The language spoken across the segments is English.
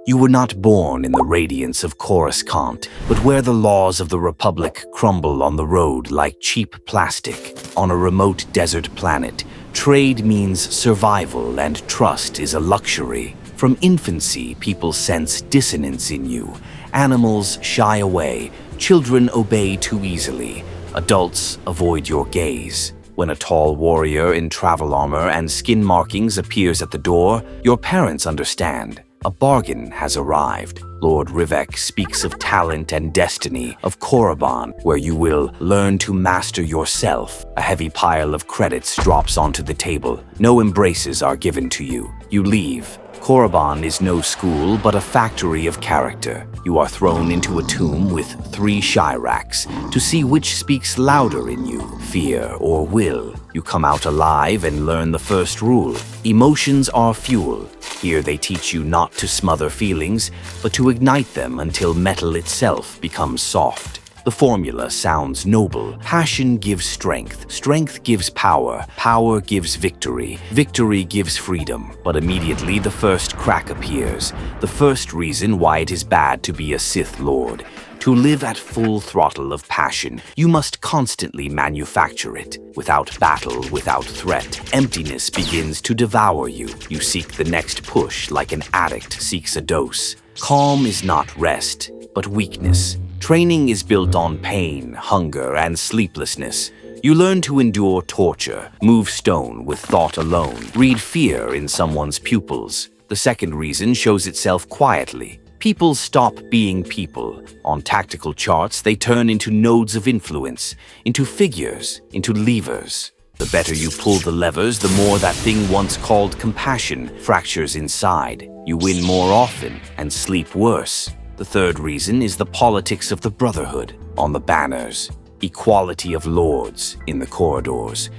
You were not born in the radiance of Coruscant, but where the laws of the Republic crumble on the road like cheap plastic. On a remote desert planet, trade means survival and trust is a luxury. From infancy, people sense dissonance in you. Animals shy away, children obey too easily, adults avoid your gaze. When a tall warrior in travel armor and skin markings appears at the door, your parents understand. A bargain has arrived. Lord Rivek speaks of talent and destiny, of Korriban, where you will learn to master yourself. A heavy pile of credits drops onto the table. No embraces are given to you. You leave. Korriban is no school, but a factory of character. You are thrown into a tomb with 3 Shiraks to see which speaks louder in you, fear or will. You come out alive and learn the first rule. Emotions are fuel. Here they teach you not to smother feelings, but to ignite them until metal itself becomes soft. The formula sounds noble. Passion gives strength. Strength gives power. Power gives victory. Victory gives freedom. But immediately the first crack appears. The first reason why it is bad to be a Sith Lord. To live at full throttle of passion, you must constantly manufacture it. Without battle, without threat, emptiness begins to devour you. You seek the next push like an addict seeks a dose. Calm is not rest, but weakness. Training is built on pain, hunger, and sleeplessness. You learn to endure torture, move stone with thought alone, read fear in someone's pupils. The second reason shows itself quietly. People stop being people. On tactical charts, they turn into nodes of influence, into figures, into levers. The better you pull the levers, the more that thing once called compassion fractures inside. You win more often and sleep worse. The third reason is the politics of the Brotherhood on the banners, equality of lords in the corridors.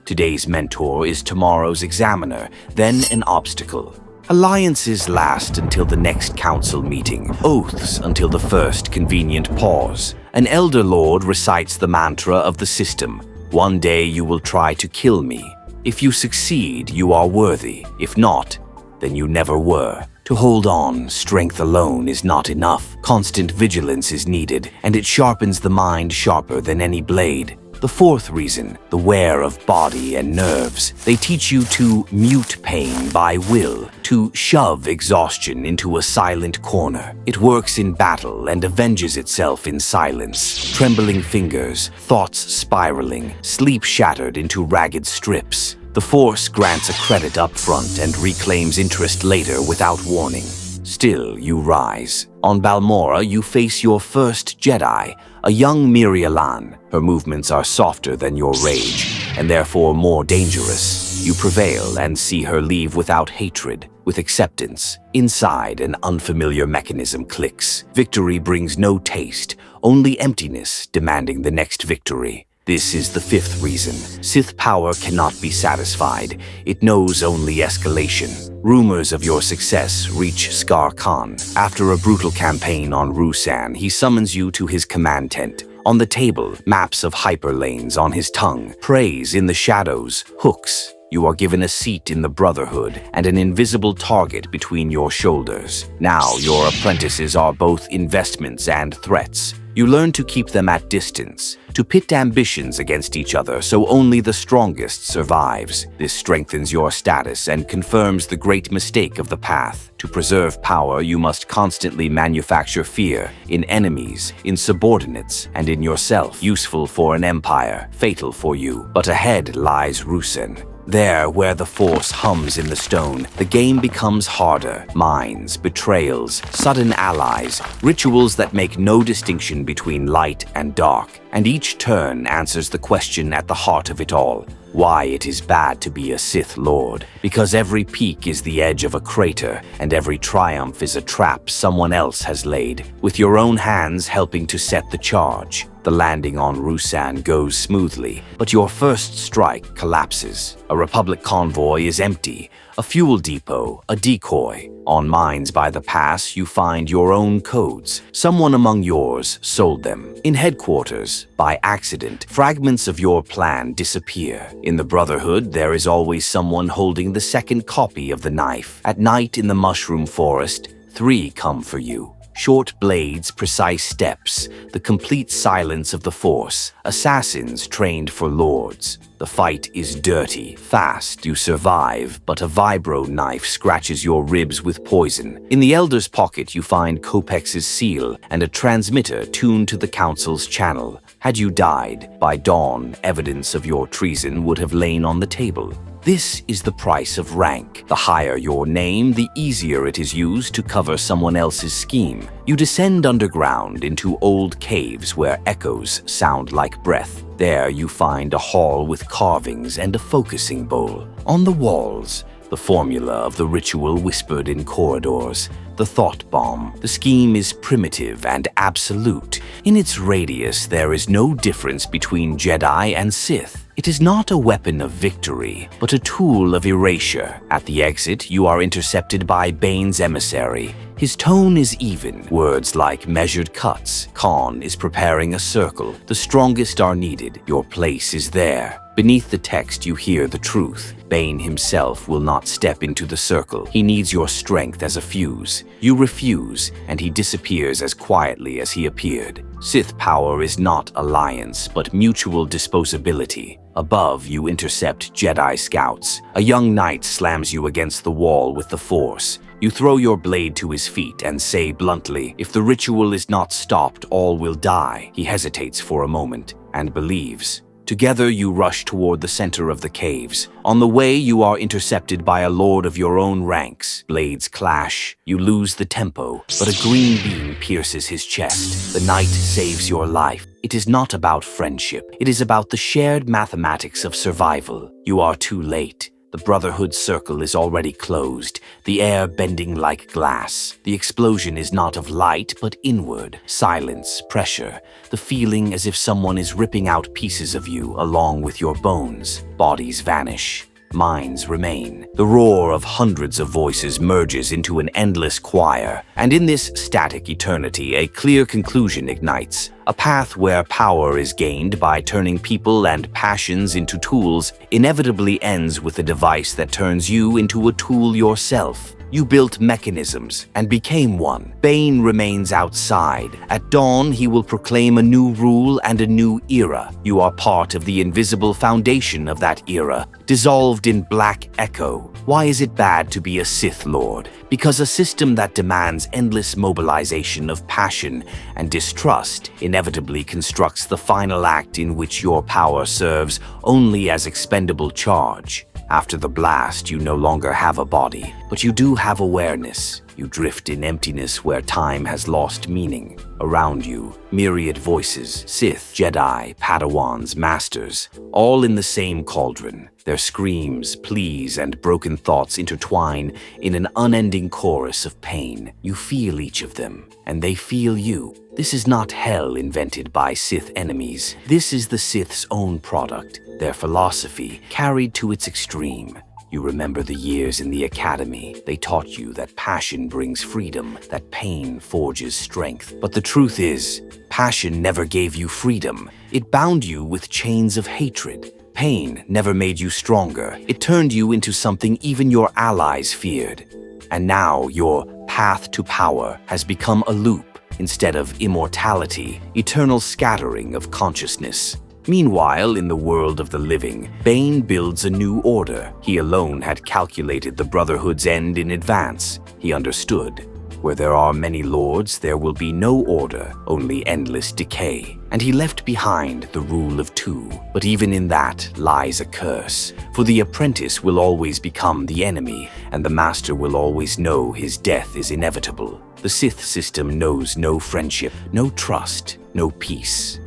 Today's mentor is tomorrow's examiner, then an obstacle. Alliances last until the next council meeting, oaths until the first convenient pause. An elder lord recites the mantra of the system. One day you will try to kill me. If you succeed, you are worthy. If not, then you never were. To hold on, strength alone is not enough. Constant vigilance is needed, and it sharpens the mind sharper than any blade. The fourth reason, the wear of body and nerves. They teach you to mute pain by will, to shove exhaustion into a silent corner. It works in battle and avenges itself in silence. Trembling fingers, thoughts spiraling, sleep shattered into ragged strips. The Force grants a credit up front and reclaims interest later without warning. Still, you rise. On Balmora, you face your first Jedi, a young Mirialan. Her movements are softer than your rage, and therefore more dangerous. You prevail and see her leave without hatred, with acceptance. Inside, an unfamiliar mechanism clicks. Victory brings no taste, only emptiness demanding the next victory. This is the fifth reason. Sith power cannot be satisfied. It knows only escalation. Rumors of your success reach Skar Khan. After a brutal campaign on Ruusan, he summons you to his command tent. On the table, maps of hyperlanes on his tongue. Praise in the shadows, hooks. You are given a seat in the Brotherhood and an invisible target between your shoulders. Now your apprentices are both investments and threats. You learn to keep them at distance, to pit ambitions against each other so only the strongest survives. This strengthens your status and confirms the great mistake of the path. To preserve power, you must constantly manufacture fear in enemies, in subordinates, and in yourself. Useful for an empire, fatal for you. But ahead lies Ruusan. There, where the Force hums in the stone, the game becomes harder. Mines, betrayals, sudden allies, rituals that make no distinction between light and dark. And each turn answers the question at the heart of it all. Why it is bad to be a Sith Lord. Because every peak is the edge of a crater, and every triumph is a trap someone else has laid, with your own hands helping to set the charge. The landing on Rusan goes smoothly, but your first strike collapses. A Republic convoy is empty, a fuel depot, a decoy. On mines by the pass, you find your own codes. Someone among yours sold them. In headquarters, by accident, fragments of your plan disappear. In the Brotherhood, there is always someone holding the second copy of the knife. At night in the mushroom forest, 3 come for you. Short blades, precise steps, the complete silence of the Force. Assassins trained for lords. The fight is dirty, fast, you survive, but a vibro knife scratches your ribs with poison. In the Elder's pocket, you find Kopex's seal and a transmitter tuned to the Council's channel. Had you died, by dawn, evidence of your treason would have lain on the table. This is the price of rank. The higher your name, the easier it is used to cover someone else's scheme. You descend underground into old caves where echoes sound like breath. There you find a hall with carvings and a focusing bowl. On the walls, the formula of the ritual whispered in corridors. The thought bomb. The scheme is primitive and absolute. In its radius, there is no difference between Jedi and Sith. It is not a weapon of victory, but a tool of erasure. At the exit, you are intercepted by Bane's emissary. His tone is even, words like measured cuts. Khan is preparing a circle. The strongest are needed. Your place is there. Beneath the text, you hear the truth. Bane himself will not step into the circle. He needs your strength as a fuse. You refuse, and he disappears as quietly as he appeared. Sith power is not alliance, but mutual disposability. Above, you intercept Jedi scouts. A young knight slams you against the wall with the Force. You throw your blade to his feet and say bluntly, "If the ritual is not stopped, all will die." He hesitates for a moment and believes. Together, you rush toward the center of the caves. On the way, you are intercepted by a lord of your own ranks. Blades clash. You lose the tempo, but a green beam pierces his chest. The knight saves your life. It is not about friendship. It is about the shared mathematics of survival. You are too late. The Brotherhood circle is already closed, the air bending like glass. The explosion is not of light, but inward. Silence, pressure, the feeling as if someone is ripping out pieces of you along with your bones. Bodies vanish. Minds remain. The roar of hundreds of voices merges into an endless choir, and in this static eternity, a clear conclusion ignites. A path where power is gained by turning people and passions into tools inevitably ends with a device that turns you into a tool yourself. You built mechanisms and became one. Bane remains outside. At dawn, he will proclaim a new rule and a new era. You are part of the invisible foundation of that era, dissolved in black echo. Why is it bad to be a Sith Lord? Because a system that demands endless mobilization of passion and distrust inevitably constructs the final act in which your power serves only as expendable charge. After the blast, you no longer have a body, but you do have awareness. You drift in emptiness where time has lost meaning. Around you, myriad voices, Sith, Jedi, Padawans, Masters, all in the same cauldron. Their screams, pleas, and broken thoughts intertwine in an unending chorus of pain. You feel each of them, and they feel you. This is not hell invented by Sith enemies. This is the Sith's own product, their philosophy carried to its extreme. You remember the years in the academy. They taught you that passion brings freedom, that pain forges strength. But the truth is, passion never gave you freedom. It bound you with chains of hatred. Pain never made you stronger. It turned you into something even your allies feared. And now your path to power has become a loop instead of immortality, eternal scattering of consciousness. Meanwhile, in the world of the living, Bane builds a new order. He alone had calculated the Brotherhood's end in advance. He understood. Where there are many lords, there will be no order, only endless decay. And he left behind the rule of 2. But even in that lies a curse. For the apprentice will always become the enemy, and the master will always know his death is inevitable. The Sith system knows no friendship, no trust, no peace.